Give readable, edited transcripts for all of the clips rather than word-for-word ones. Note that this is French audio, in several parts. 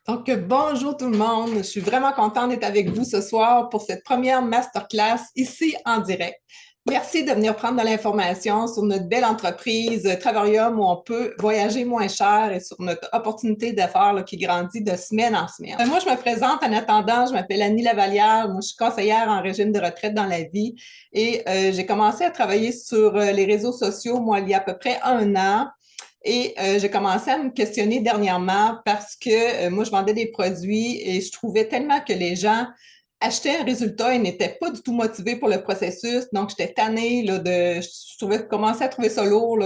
Donc, bonjour tout le monde. Je suis vraiment contente d'être avec vous ce soir pour cette première masterclass ici en direct. Merci de venir prendre de l'information sur notre belle entreprise Travarium où on peut voyager moins cher et sur notre opportunité d'affaires qui grandit de semaine en semaine. Moi, je me présente en attendant, je m'appelle Annie Lavallière, moi je suis conseillère en régime de retraite dans la vie et j'ai commencé à travailler sur les réseaux sociaux, moi, il y a à peu près 1 an. Et j'ai commencé à me questionner dernièrement parce que moi, je vendais des produits et je trouvais tellement que les gens achetaient un résultat et n'étaient pas du tout motivés pour le processus. Donc, j'étais tannée là, commençais à trouver ça lourd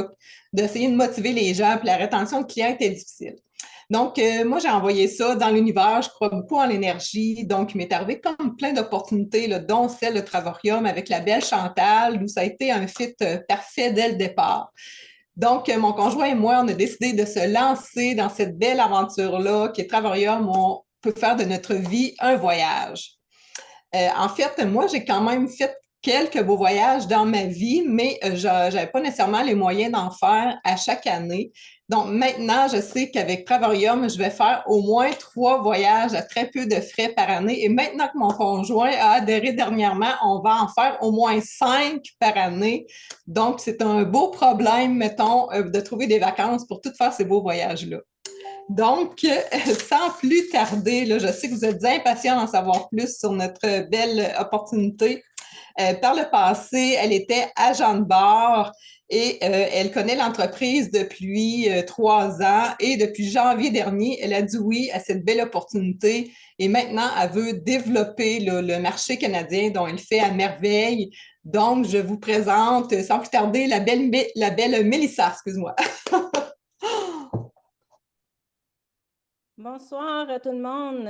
d'essayer de motiver les gens. Puis la rétention de clients était difficile. Donc, moi, j'ai envoyé ça dans l'univers. Je crois beaucoup en l'énergie. Donc, il m'est arrivé comme plein d'opportunités, là, dont celle de Travarium avec la belle Chantal, où ça a été un fit parfait dès le départ. Donc, mon conjoint et moi, on a décidé de se lancer dans cette belle aventure-là qui est Travarium, où on peut faire de notre vie un voyage. En fait, moi, j'ai quand même fait quelques beaux voyages dans ma vie, mais je n'avais pas nécessairement les moyens d'en faire à chaque année. Donc, maintenant, je sais qu'avec Travarium, je vais faire au moins 3 voyages à très peu de frais par année. Et maintenant que mon conjoint a adhéré dernièrement, on va en faire au moins 5 par année. Donc, c'est un beau problème, mettons, de trouver des vacances pour tout faire ces beaux voyages-là. Donc, sans plus tarder, là, je sais que vous êtes impatients d'en savoir plus sur notre belle opportunité. Par le passé, elle était agent de bord et elle connaît l'entreprise depuis 3 ans. Et depuis janvier dernier, elle a dit oui à cette belle opportunité. Et maintenant, elle veut développer le marché canadien dont elle fait à merveille. Donc, je vous présente, sans plus tarder, la belle Mélissa, excuse-moi. Bonsoir tout le monde.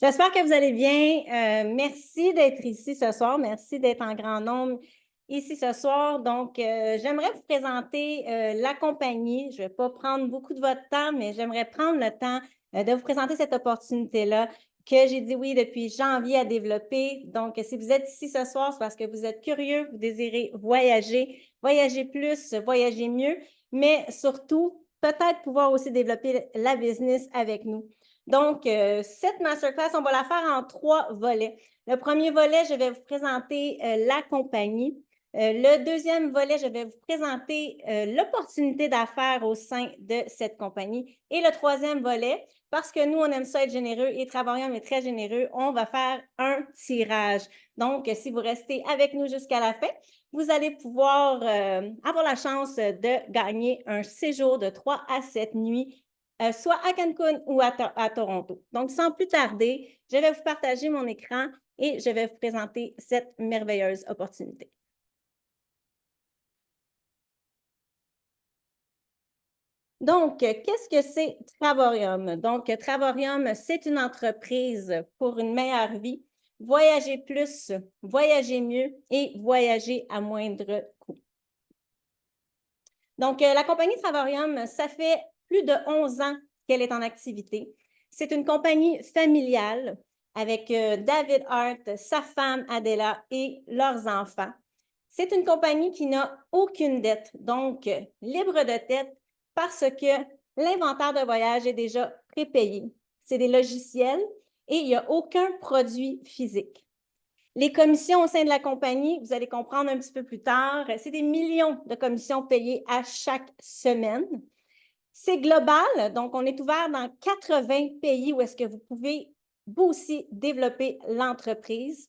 J'espère que vous allez bien. Merci d'être ici ce soir. Merci d'être en grand nombre ici ce soir. Donc, j'aimerais vous présenter la compagnie. Je ne vais pas prendre beaucoup de votre temps, mais j'aimerais prendre le temps de vous présenter cette opportunité-là que j'ai dit oui depuis janvier à développer. Donc, si vous êtes ici ce soir, c'est parce que vous êtes curieux, vous désirez voyager plus, voyager mieux, mais surtout, peut-être pouvoir aussi développer la business avec nous. Donc, cette masterclass, on va la faire en 3 volets. Le premier volet, je vais vous présenter la compagnie. Le deuxième volet, je vais vous présenter l'opportunité d'affaires au sein de cette compagnie. Et le troisième volet, parce que nous, on aime ça être généreux et Travarium est très généreux, on va faire un tirage. Donc, si vous restez avec nous jusqu'à la fin, vous allez pouvoir avoir la chance de gagner un séjour de 3 à 7 nuits, soit à Cancun ou à Toronto. Donc, sans plus tarder, je vais vous partager mon écran et je vais vous présenter cette merveilleuse opportunité. Donc, qu'est-ce que c'est Travarium? Donc, Travarium, c'est une entreprise pour une meilleure vie. Voyager plus, voyager mieux et voyager à moindre coût. Donc, la compagnie Travarium, ça fait plus de 11 ans qu'elle est en activité. C'est une compagnie familiale avec David Hart, sa femme Adela et leurs enfants. C'est une compagnie qui n'a aucune dette, donc libre de tête parce que l'inventaire de voyage est déjà prépayé. C'est des logiciels et il n'y a aucun produit physique. Les commissions au sein de la compagnie, vous allez comprendre un petit peu plus tard, c'est des millions de commissions payées à chaque semaine. C'est global, donc on est ouvert dans 80 pays où est-ce que vous pouvez, vous aussi, développer l'entreprise.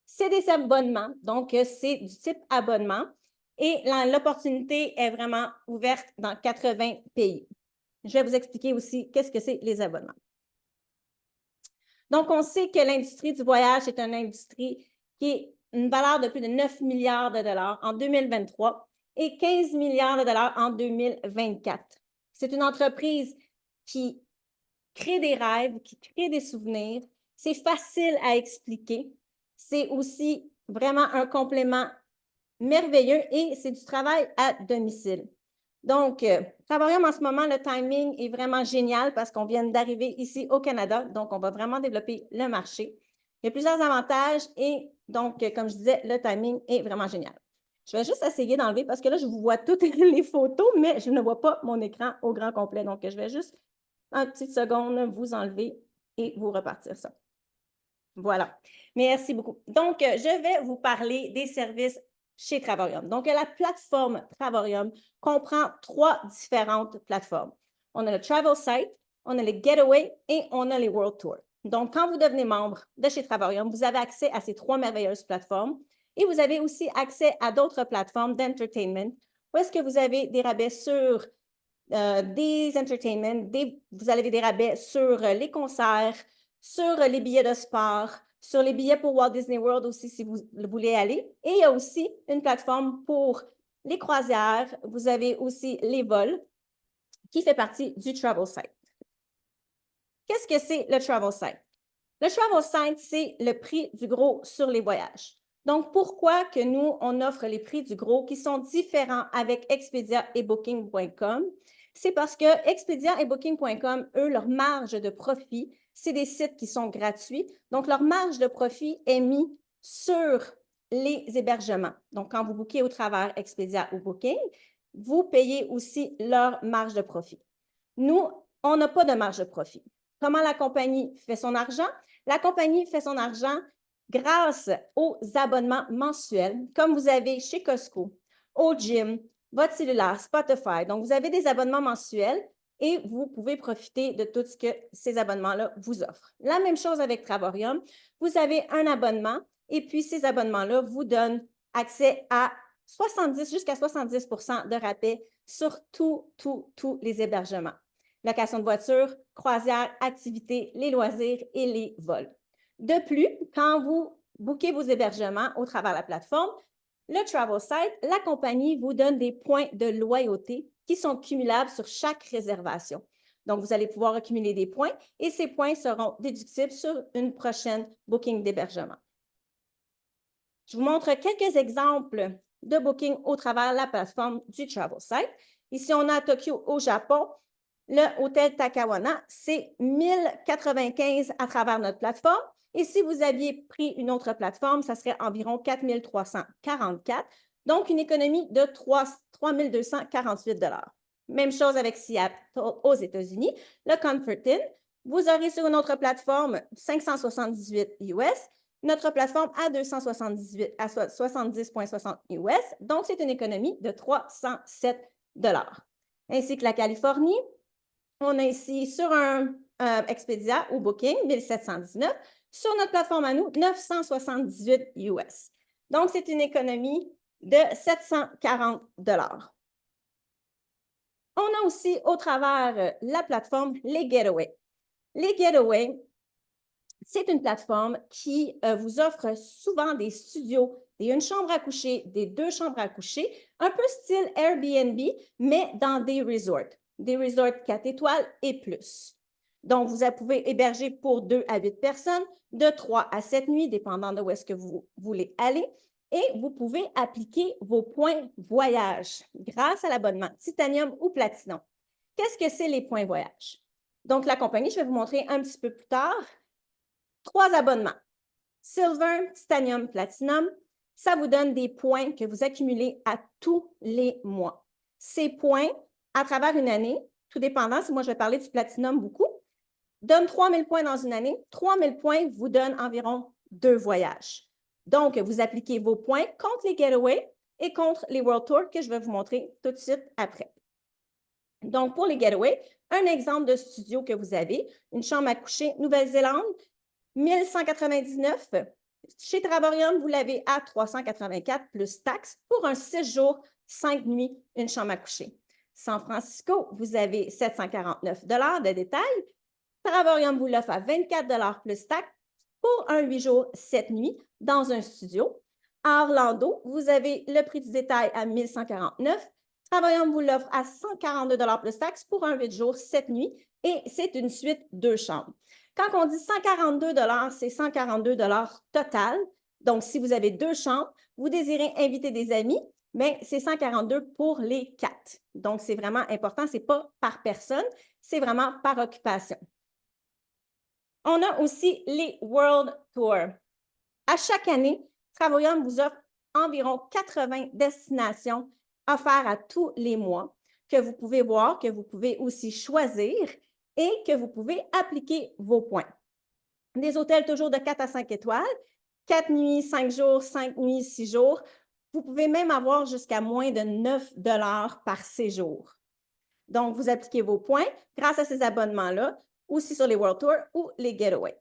C'est des abonnements, donc c'est du type abonnement et l'opportunité est vraiment ouverte dans 80 pays. Je vais vous expliquer aussi qu'est-ce que c'est les abonnements. Donc, on sait que l'industrie du voyage est une industrie qui est une valeur de plus de 9 milliards de dollars en 2023 et 15 milliards de dollars en 2024. C'est une entreprise qui crée des rêves, qui crée des souvenirs. C'est facile à expliquer. C'est aussi vraiment un complément merveilleux et c'est du travail à domicile. Donc, Travarium, en ce moment, le timing est vraiment génial parce qu'on vient d'arriver ici au Canada. Donc, on va vraiment développer le marché. Il y a plusieurs avantages et donc, comme je disais, le timing est vraiment génial. Je vais juste essayer d'enlever parce que là, je vous vois toutes les photos, mais je ne vois pas mon écran au grand complet. Donc, je vais juste, une petite seconde, vous enlever et vous repartir ça. Voilà. Merci beaucoup. Donc, je vais vous parler des services chez Travarium. Donc, la plateforme Travarium comprend 3 différentes plateformes. On a le Travel Site, on a le Getaway et on a les World Tour. Donc, quand vous devenez membre de chez Travarium, vous avez accès à ces 3 merveilleuses plateformes et vous avez aussi accès à d'autres plateformes d'entertainment où est-ce que vous avez des rabais sur des entertainments, vous avez des rabais sur les concerts, sur les billets de sport, sur les billets pour Walt Disney World aussi si vous voulez aller. Et il y a aussi une plateforme pour les croisières. Vous avez aussi les vols qui fait partie du Travel Site. Qu'est-ce que c'est le Travel Site? Le Travel Site, c'est le prix du gros sur les voyages. Donc, pourquoi que nous, on offre les prix du gros qui sont différents avec Expedia et Booking.com? C'est parce que Expedia et Booking.com, eux, leur marge de profit, c'est des sites qui sont gratuits. Donc, leur marge de profit est mise sur les hébergements. Donc, quand vous bookez au travers Expedia ou Booking, vous payez aussi leur marge de profit. Nous, on n'a pas de marge de profit. Comment la compagnie fait son argent? La compagnie fait son argent grâce aux abonnements mensuels, comme vous avez chez Costco, au gym, votre cellulaire, Spotify. Donc, vous avez des abonnements mensuels et vous pouvez profiter de tout ce que ces abonnements-là vous offrent. La même chose avec Travarium. Vous avez un abonnement et puis ces abonnements-là vous donnent accès à 70 jusqu'à 70 de rabais sur tous les hébergements. Location de voiture, croisière, activités, les loisirs et les vols. De plus, quand vous bookez vos hébergements au travers de la plateforme, le Travel Site, la compagnie vous donne des points de loyauté qui sont cumulables sur chaque réservation. Donc, vous allez pouvoir accumuler des points et ces points seront déductibles sur une prochaine booking d'hébergement. Je vous montre quelques exemples de booking au travers de la plateforme du Travel Site. Ici, on a à Tokyo, au Japon. Le hôtel Takawana, c'est 1095 à travers notre plateforme. Et si vous aviez pris une autre plateforme, ça serait environ 4344. Donc, une économie de 3248 $. Même chose avec Seattle aux États-Unis. Le Comfort Inn, vous aurez sur une autre plateforme 578 US. Notre plateforme à 278 à 70,60 US. Donc, c'est une économie de 307 $. Ainsi que la Californie, on a ici sur un Expedia ou Booking, 1719. Sur notre plateforme à nous, 978 US. Donc, c'est une économie de 740 $. On a aussi au travers la plateforme les Getaway. Les Getaway, c'est une plateforme qui vous offre souvent des studios, une chambre à coucher, des 2 chambres à coucher, un peu style Airbnb, mais dans des resorts 4 étoiles et plus. Donc, vous pouvez héberger pour 2 à 8 personnes, de 3 à 7 nuits, dépendant de où est-ce que vous voulez aller. Et vous pouvez appliquer vos points voyage grâce à l'abonnement Titanium ou Platinum. Qu'est-ce que c'est les points voyage? Donc, la compagnie, je vais vous montrer un petit peu plus tard. 3 abonnements. Silver, Titanium, Platinum, ça vous donne des points que vous accumulez à tous les mois. Ces points, à travers une année, tout dépendant, si moi je vais parler du Platinum beaucoup, donne 3000 points dans une année. 3000 points vous donnent environ 2 voyages. Donc, vous appliquez vos points contre les Getaway et contre les World Tour que je vais vous montrer tout de suite après. Donc, pour les Getaway, un exemple de studio que vous avez, une chambre à coucher Nouvelle-Zélande, 1199. Chez Travarium, vous l'avez à 384 plus taxes pour un 6 jours, 5 nuits, une chambre à coucher. San Francisco, vous avez 749 $ de détail. Travarium vous l'offre à 24 $ plus taxes pour un 8 jours, 7 nuits dans un studio. À Orlando, vous avez le prix du détail à 1149. Travarium vous l'offre à 142 $ plus taxes pour un 8 jours, 7 nuits et c'est une suite 2 chambres. Quand on dit 142 $, c'est 142 $ total. Donc, si vous avez 2 chambres, vous désirez inviter des amis, mais c'est 142 pour les 4. Donc, c'est vraiment important. Ce n'est pas par personne, c'est vraiment par occupation. On a aussi les World Tour. À chaque année, Travarium vous offre environ 80 destinations offertes à tous les mois que vous pouvez voir, que vous pouvez aussi choisir et que vous pouvez appliquer vos points. Des hôtels toujours de 4 à 5 étoiles, 4 nuits, 5 jours, 5 nuits, 6 jours. Vous pouvez même avoir jusqu'à moins de 9 $ par séjour. Donc, vous appliquez vos points grâce à ces abonnements-là, aussi sur les World Tours ou les Getaways.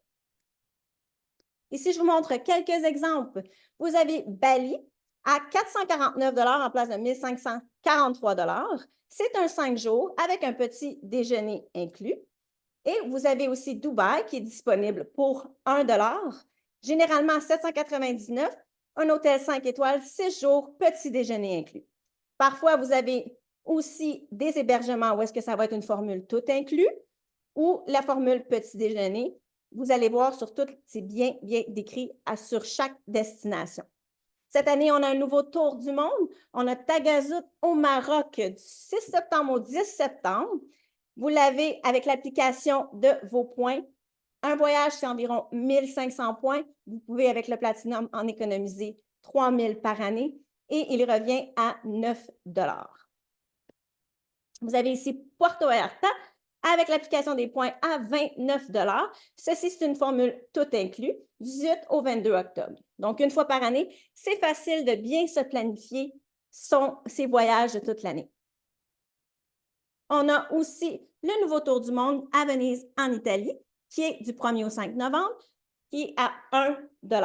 Ici, je vous montre quelques exemples. Vous avez Bali à 449 $ en place de 1543 $. C'est un 5 jours avec un petit déjeuner inclus. Et vous avez aussi Dubaï qui est disponible pour 1 $, généralement 799 $, un hôtel 5 étoiles, 6 jours, petit déjeuner inclus. Parfois, vous avez aussi des hébergements où est-ce que ça va être une formule tout inclus ou la formule petit déjeuner. Vous allez voir sur tout, c'est bien décrit sur chaque destination. Cette année, on a un nouveau tour du monde. On a Tagazout au Maroc du 6 septembre au 10 septembre. Vous l'avez avec l'application de vos points. Un voyage, c'est environ 1500 points. Vous pouvez, avec le Platinum, en économiser 3000 par année et il revient à 9 $. Vous avez ici Puerto Vallarta avec l'application des points à 29 $. Ceci, c'est une formule tout inclus, du 18 au 22 octobre. Donc, une fois par année, c'est facile de bien se planifier ses voyages de toute l'année. On a aussi le nouveau tour du monde à Venise, en Italie, qui est du 1er au 5 novembre, qui est à 1 $.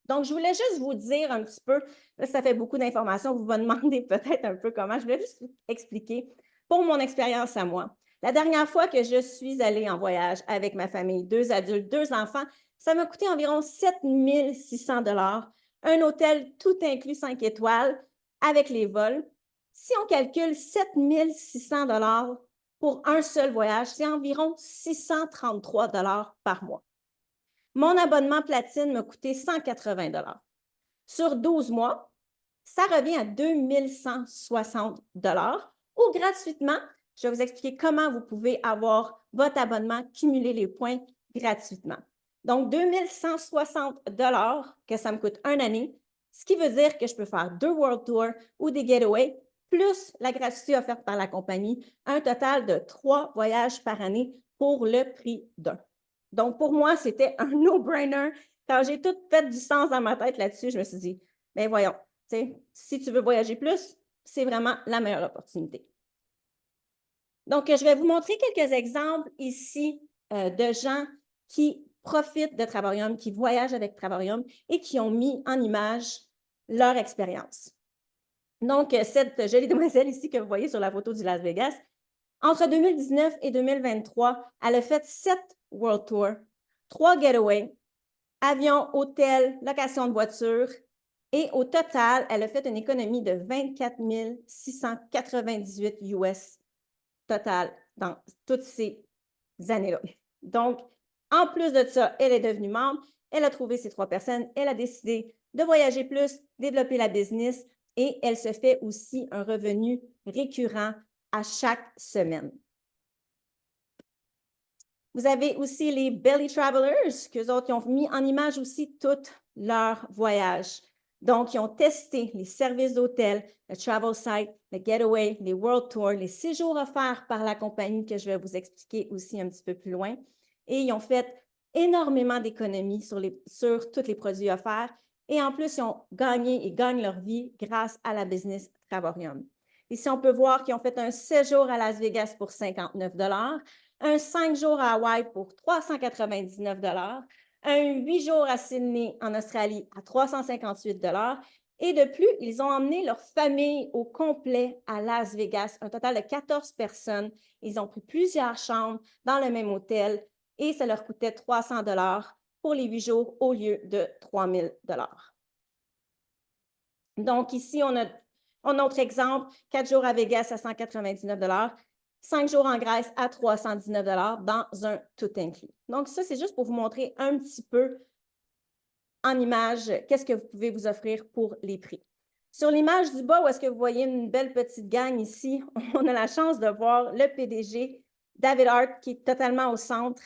Donc, je voulais juste vous dire un petit peu, là, ça fait beaucoup d'informations, vous me demandez peut-être un peu comment, je voulais juste vous expliquer pour mon expérience à moi. La dernière fois que je suis allée en voyage avec ma famille, 2 adultes, 2 enfants, ça m'a coûté environ 7 600 $, un hôtel tout inclus 5 étoiles avec les vols. Si on calcule 7 600 $ pour un seul voyage, c'est environ 633 $ par mois. Mon abonnement platine m'a coûté 180 $. Sur 12 mois, ça revient à 2160 $ ou gratuitement. Je vais vous expliquer comment vous pouvez avoir votre abonnement, cumuler les points gratuitement. Donc, 2160 $ que ça me coûte une année, ce qui veut dire que je peux faire 2 World Tours ou des Getaways, plus la gratuité offerte par la compagnie, un total de 3 voyages par année pour le prix d'un. Donc, pour moi, c'était un no-brainer. Quand j'ai tout fait du sens dans ma tête là-dessus, je me suis dit, bien voyons, si tu veux voyager plus, c'est vraiment la meilleure opportunité. Donc, je vais vous montrer quelques exemples ici de gens qui profitent de Travarium, qui voyagent avec Travarium et qui ont mis en image leur expérience. Donc, cette jolie demoiselle ici que vous voyez sur la photo du Las Vegas, entre 2019 et 2023, elle a fait 7 World Tours, 3 Getaways, avion, hôtel, location de voiture. Et au total, elle a fait une économie de 24 698 US total dans toutes ces années-là. Donc, en plus de ça, elle est devenue membre, elle a trouvé ces 3 personnes, elle a décidé de voyager plus, développer la business et elle se fait aussi un revenu récurrent à chaque semaine. Vous avez aussi les Belly Travelers, qu'eux autres, ils ont mis en image aussi tout leur voyage. Donc, ils ont testé les services d'hôtel, le Travel Site, le Getaway, les World Tours, les séjours offerts par la compagnie que je vais vous expliquer aussi un petit peu plus loin. Et ils ont fait énormément d'économies sur tous les produits offerts. Et en plus, ils ont gagné et gagnent leur vie grâce à la business Travarium. Ici, on peut voir qu'ils ont fait un séjour à Las Vegas pour 59 $, un 5 jours à Hawaï pour 399 $, un 8 jours à Sydney en Australie à 358 $. Et de plus, ils ont emmené leur famille au complet à Las Vegas, un total de 14 personnes. Ils ont pris plusieurs chambres dans le même hôtel et ça leur coûtait 300 $ pour les 8 jours au lieu de 3000 $. Donc ici, on a un autre exemple, 4 jours à Vegas à 199 $, 5 jours en Grèce à 319 $ dans un tout inclus. Donc ça, c'est juste pour vous montrer un petit peu en image qu'est-ce que vous pouvez vous offrir pour les prix. Sur l'image du bas, où est-ce que vous voyez une belle petite gang ici, on a la chance de voir le PDG, David Hart, qui est totalement au centre.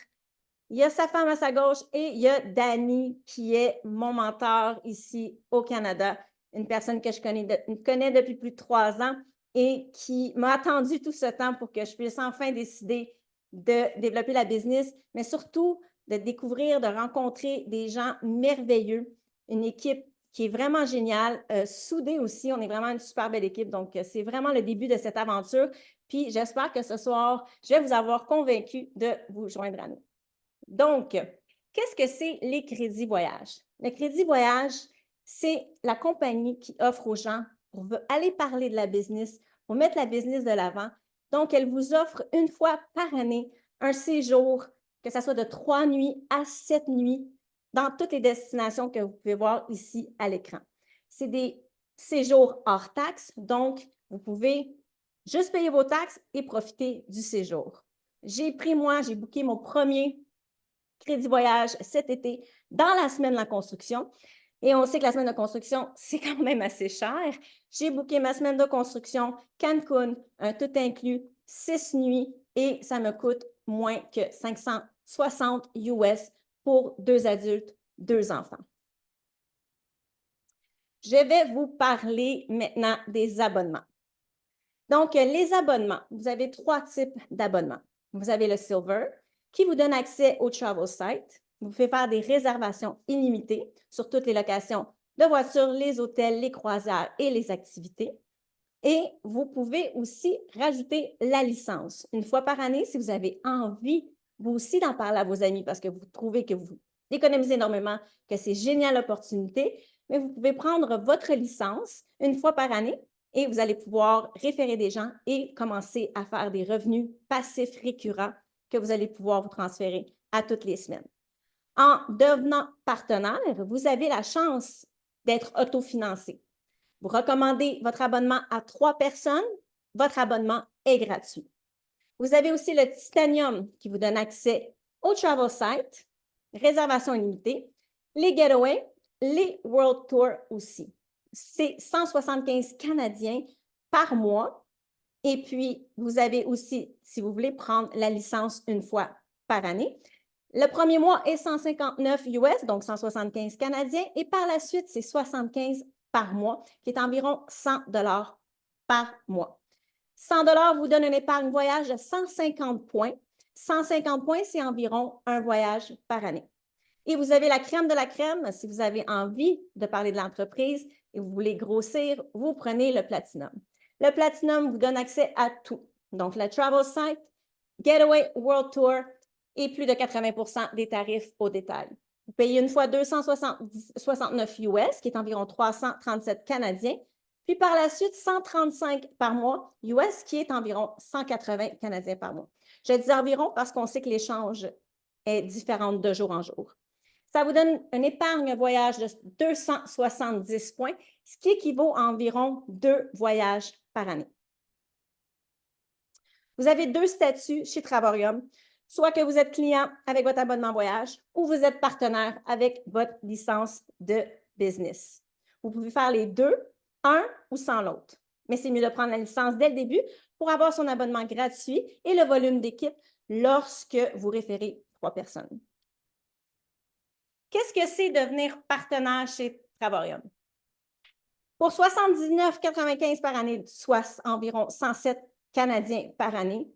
Il y a sa femme à sa gauche et il y a Danny qui est mon mentor ici au Canada, une personne que je connais depuis plus de 3 ans et qui m'a attendu tout ce temps pour que je puisse enfin décider de développer la business, mais surtout de découvrir, de rencontrer des gens merveilleux, une équipe qui est vraiment géniale, soudée aussi. On est vraiment une super belle équipe. Donc, c'est vraiment le début de cette aventure. Puis, j'espère que ce soir, je vais vous avoir convaincu de vous joindre à nous. Donc, qu'est-ce que c'est les crédits voyage? Le crédit voyage, c'est la compagnie qui offre aux gens pour aller parler de la business, pour mettre la business de l'avant. Donc, elle vous offre une fois par année un séjour, que ce soit de 3 nuits à 7 nuits, dans toutes les destinations que vous pouvez voir ici à l'écran. C'est des séjours hors taxes, donc vous pouvez juste payer vos taxes et profiter du séjour. J'ai booké mon premier crédit voyage cet été dans la semaine de la construction. Et on sait que la semaine de construction, c'est quand même assez cher. J'ai booké ma semaine de construction Cancun, un tout inclus, 6 nuits, et ça me coûte moins que 560 US pour 2 adultes, 2 enfants. Je vais vous parler maintenant des abonnements. Donc, les abonnements, vous avez 3 types d'abonnements. Vous avez le Silver, qui vous donne accès au Travel Site. Vous pouvez faire des réservations illimitées sur toutes les locations de voitures, les hôtels, les croisières et les activités. Et vous pouvez aussi rajouter la licence. Une fois par année, si vous avez envie, vous aussi, d'en parler à vos amis parce que vous trouvez que vous économisez énormément, que c'est génial l'opportunité, mais vous pouvez prendre votre licence une fois par année et vous allez pouvoir référer des gens et commencer à faire des revenus passifs récurrents que vous allez pouvoir vous transférer à toutes les semaines. En devenant partenaire, vous avez la chance d'être autofinancé. Vous recommandez votre abonnement à 3 personnes, votre abonnement est gratuit. Vous avez aussi le Titanium qui vous donne accès au Travel Site, réservation illimitée, les Getaways, les World Tour aussi. C'est 175 Canadiens par mois. Et puis, vous avez aussi, si vous voulez, prendre la licence une fois par année. Le premier mois est 159 US, donc 175 Canadiens, et par la suite, c'est 75 par mois, qui est environ 100 $ par mois. 100 $ vous donne une épargne voyage de 150 points. 150 points, c'est environ un voyage par année. Et vous avez la crème de la crème. Si vous avez envie de parler de l'entreprise et vous voulez grossir, vous prenez le Platinum. Le Platinum vous donne accès à tout. Donc, le Travel Site, Getaway, World Tour et plus de 80% des tarifs au détail. Vous payez une fois 269 US, qui est environ 337 Canadiens, puis par la suite 135 par mois US, qui est environ 180 Canadiens par mois. Je dis environ parce qu'on sait que l'échange est différent de jour en jour. Ça vous donne une épargne voyage de 270 points, ce qui équivaut à environ 2 voyages par année. Vous avez 2 statuts chez Travarium, soit que vous êtes client avec votre abonnement voyage ou vous êtes partenaire avec votre licence de business. Vous pouvez faire les deux, un ou sans l'autre. Mais c'est mieux de prendre la licence dès le début pour avoir son abonnement gratuit et le volume d'équipe lorsque vous référez 3 personnes. Qu'est-ce que c'est devenir partenaire chez Travarium? Pour 79,95 par année, soit environ 107 Canadiens par année,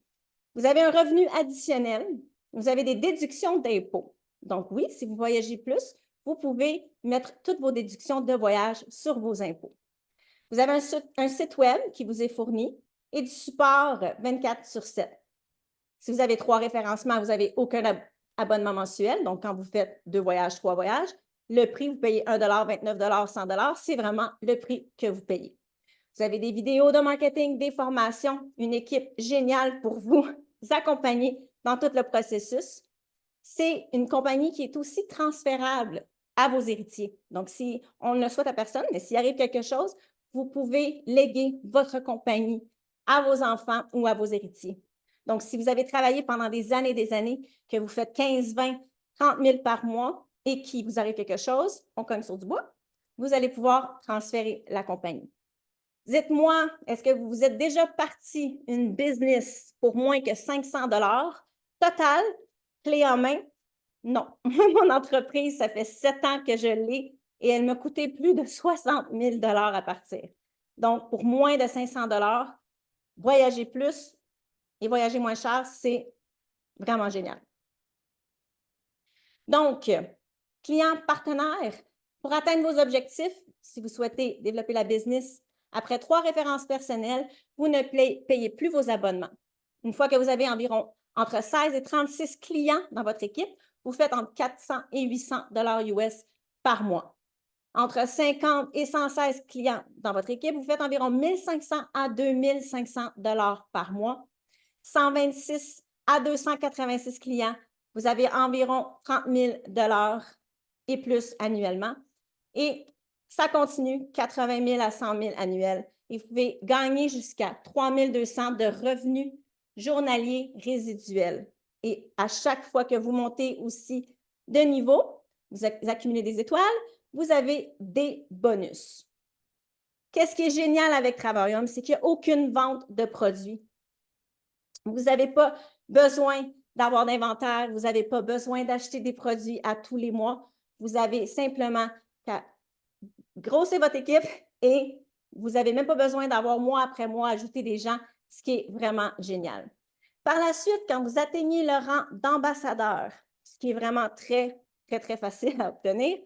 vous avez un revenu additionnel, vous avez des déductions d'impôts. Donc oui, si vous voyagez plus, vous pouvez mettre toutes vos déductions de voyage sur vos impôts. Vous avez un site web qui vous est fourni et du support 24/7. Si vous avez 3 référencements, vous n'avez aucun abonnement mensuel. Donc, quand vous faites 2 voyages, 3 voyages, le prix, vous payez 1 $, 29 $, 100 $, c'est vraiment le prix que vous payez. Vous avez des vidéos de marketing, des formations, une équipe géniale pour vous accompagner dans tout le processus. C'est une compagnie qui est aussi transférable à vos héritiers. Donc, si on ne le souhaite à personne, mais s'il arrive quelque chose, vous pouvez léguer votre compagnie à vos enfants ou à vos héritiers. Donc, si vous avez travaillé pendant des années, que vous faites 15, 20, 30 000 par mois et qu'il vous arrive quelque chose, on cogne sur du bois, vous allez pouvoir transférer la compagnie. Dites-moi, est-ce que vous êtes déjà parti une business pour moins que 500 $ total, clé en main, Non, mon entreprise, ça fait 7 ans que je l'ai et elle m'a coûté plus de 60 000 à partir. Donc, pour moins de 500 voyager plus et voyager moins cher, c'est vraiment génial. Donc, clients partenaires, pour atteindre vos objectifs, si vous souhaitez développer la business, après 3 références personnelles, vous ne payez plus vos abonnements. Une fois que vous avez environ entre 16 et 36 clients dans votre équipe, vous faites entre 400 et 800 US par mois. Entre 50 et 116 clients dans votre équipe, vous faites environ 1500 à 2500 par mois. 126 à 286 clients, vous avez environ 30 000 et plus annuellement. Et ça continue, 80 000 à 100 000 annuels. Et vous pouvez gagner jusqu'à 3 200 de revenus journaliers résiduels. Et à chaque fois que vous montez aussi de niveau, vous accumulez des étoiles, vous avez des bonus. Qu'est-ce qui est génial avec Travarium, c'est qu'il n'y a aucune vente de produits. Vous n'avez pas besoin d'avoir d'inventaire, vous n'avez pas besoin d'acheter des produits à tous les mois. Vous avez simplement qu'à grossir votre équipe et vous n'avez même pas besoin d'avoir mois après mois ajouter des gens, ce qui est vraiment génial. Par la suite, quand vous atteignez le rang d'ambassadeur, ce qui est vraiment très, très, très facile à obtenir,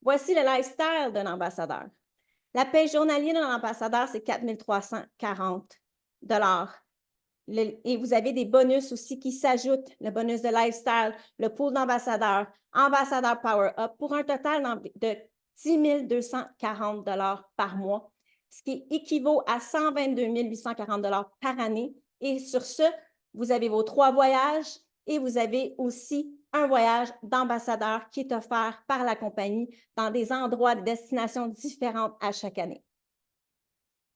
voici le lifestyle d'un ambassadeur. La paie journalière d'un ambassadeur, c'est 4 340 et vous avez des bonus aussi qui s'ajoutent, le bonus de lifestyle, le pool d'ambassadeurs, ambassadeur Power Up, pour un total de 10 240 par mois, ce qui équivaut à 122 840 par année. Et sur ce, vous avez vos 3 voyages et vous avez aussi un voyage d'ambassadeur qui est offert par la compagnie dans des endroits de destination différentes à chaque année.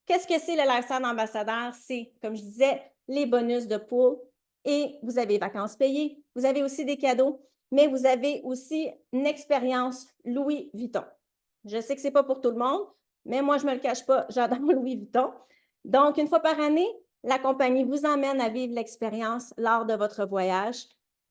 Qu'est-ce que c'est le lifestyle d'ambassadeur? C'est, comme je disais, les bonus de pool et vous avez vacances payées. Vous avez aussi des cadeaux, mais vous avez aussi une expérience Louis Vuitton. Je sais que ce n'est pas pour tout le monde, mais moi, je ne me le cache pas, j'adore Louis Vuitton. Donc, une fois par année, la compagnie vous emmène à vivre l'expérience lors de votre voyage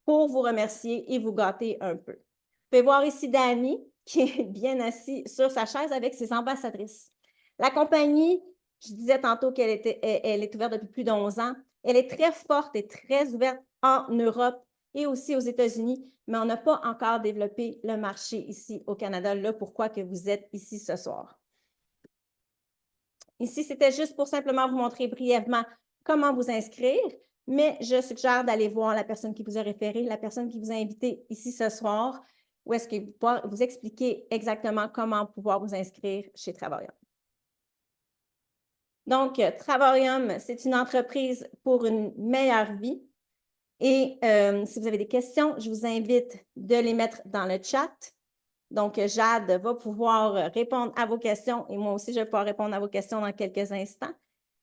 pour vous remercier et vous gâter un peu. Vous pouvez voir ici Dani qui est bien assis sur sa chaise avec ses ambassadrices. La compagnie, je disais tantôt qu'elle est ouverte depuis plus d'11 ans. Elle est très forte et très ouverte en Europe et aussi aux États-Unis, mais on n'a pas encore développé le marché ici au Canada, là pourquoi que vous êtes ici ce soir. Ici, c'était juste pour simplement vous montrer brièvement comment vous inscrire, mais je suggère d'aller voir la personne qui vous a référé, la personne qui vous a invité ici ce soir, où est-ce que vous expliquer exactement comment pouvoir vous inscrire chez Travarium. Donc, Travarium, c'est une entreprise pour une meilleure vie. Et si vous avez des questions, je vous invite de les mettre dans le chat. Donc, Jade va pouvoir répondre à vos questions et moi aussi, je vais pouvoir répondre à vos questions dans quelques instants.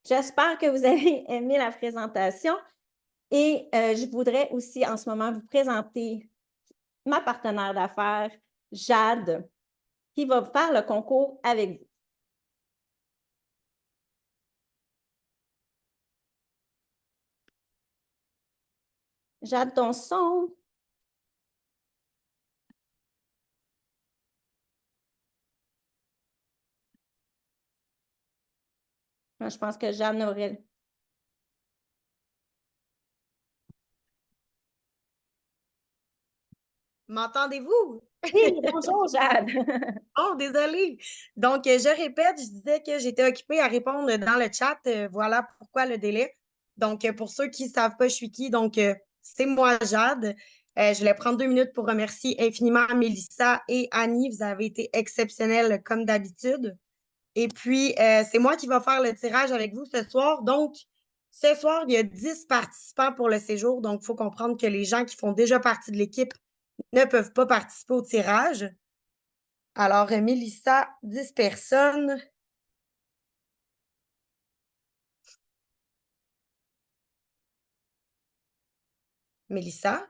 J'espère que vous avez aimé la présentation et je voudrais aussi en ce moment vous présenter ma partenaire d'affaires, Jade, qui va faire le concours avec vous. Jade, ton son. Je pense que Jade n'aurait... M'entendez-vous? Oui, bonjour Jade. Oh, désolée. Donc, je répète, je disais que j'étais occupée à répondre dans le chat. Voilà pourquoi le délai. Donc, pour ceux qui ne savent pas, je suis qui. Donc, c'est moi, Jade. Je voulais prendre 2 minutes pour remercier infiniment Mélissa et Annie. Vous avez été exceptionnelles comme d'habitude. Et puis, c'est moi qui vais faire le tirage avec vous ce soir. Donc, ce soir, il y a 10 participants pour le séjour. Donc, il faut comprendre que les gens qui font déjà partie de l'équipe ne peuvent pas participer au tirage. Alors, Mélissa, 10 personnes. Mélissa?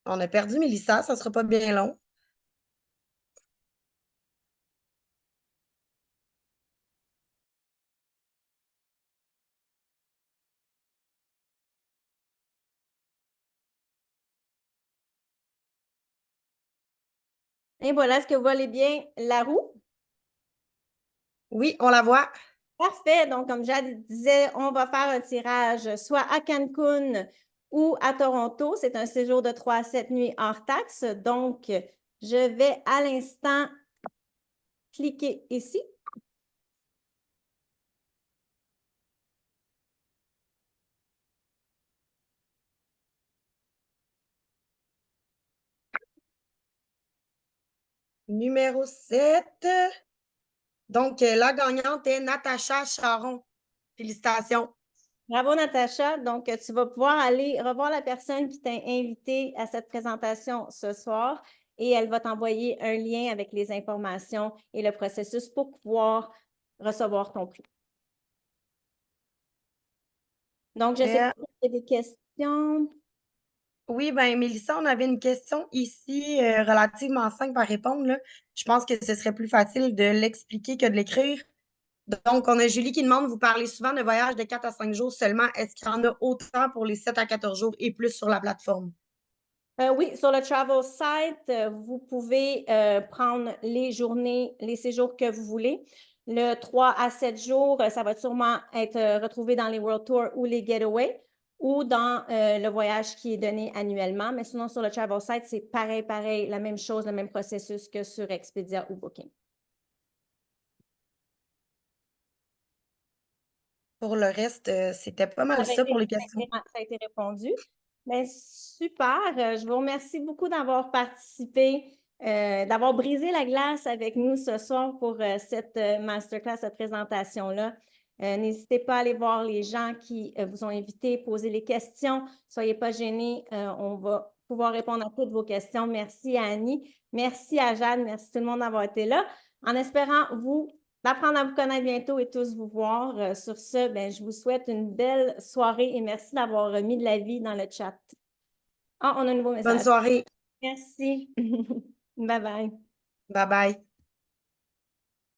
On a perdu Mélissa, ça ne sera pas bien long. Et voilà, est-ce que vous voyez bien la roue? Oui, on la voit. Parfait. Donc, comme Jade disait, on va faire un tirage soit à Cancun ou à Toronto. C'est un séjour de 3 à 7 nuits hors taxe. Donc, je vais à l'instant cliquer ici. Numéro 7. Donc, la gagnante est Natacha Charon. Félicitations. Bravo, Natacha. Donc, tu vas pouvoir aller revoir la personne qui t'a invité à cette présentation ce soir et elle va t'envoyer un lien avec les informations et le processus pour pouvoir recevoir ton prix. Donc, je sais pas si tu as des questions. Oui, ben Mélissa, on avait une question ici relativement simple à répondre, là. Je pense que ce serait plus facile de l'expliquer que de l'écrire. Donc, on a Julie qui demande, vous parlez souvent de voyages de 4 à 5 jours seulement. Est-ce qu'il y en a autant pour les 7 à 14 jours et plus sur la plateforme? Oui, sur le travel site, vous pouvez prendre les journées, les séjours que vous voulez. Le 3 à 7 jours, ça va sûrement être retrouvé dans les World Tours ou les Getaways ou dans le voyage qui est donné annuellement. Mais sinon, sur le travel site, c'est pareil, la même chose, le même processus que sur Expedia ou Booking. Pour le reste, c'était pas mal ça pour les questions. Ça a été répondu. Bien, super. Je vous remercie beaucoup d'avoir participé, d'avoir brisé la glace avec nous ce soir pour cette masterclass, cette présentation-là. N'hésitez pas à aller voir les gens qui vous ont invité, poser les questions. Soyez pas gênés. On va pouvoir répondre à toutes vos questions. Merci à Annie. Merci à Jade. Merci tout le monde d'avoir été là. En espérant d'apprendre à vous connaître bientôt et tous vous voir. Sur ce, ben, je vous souhaite une belle soirée et merci d'avoir mis de la vie dans le chat. Ah, on a un nouveau Bonne message. soirée. Merci. Bye bye. Bye bye.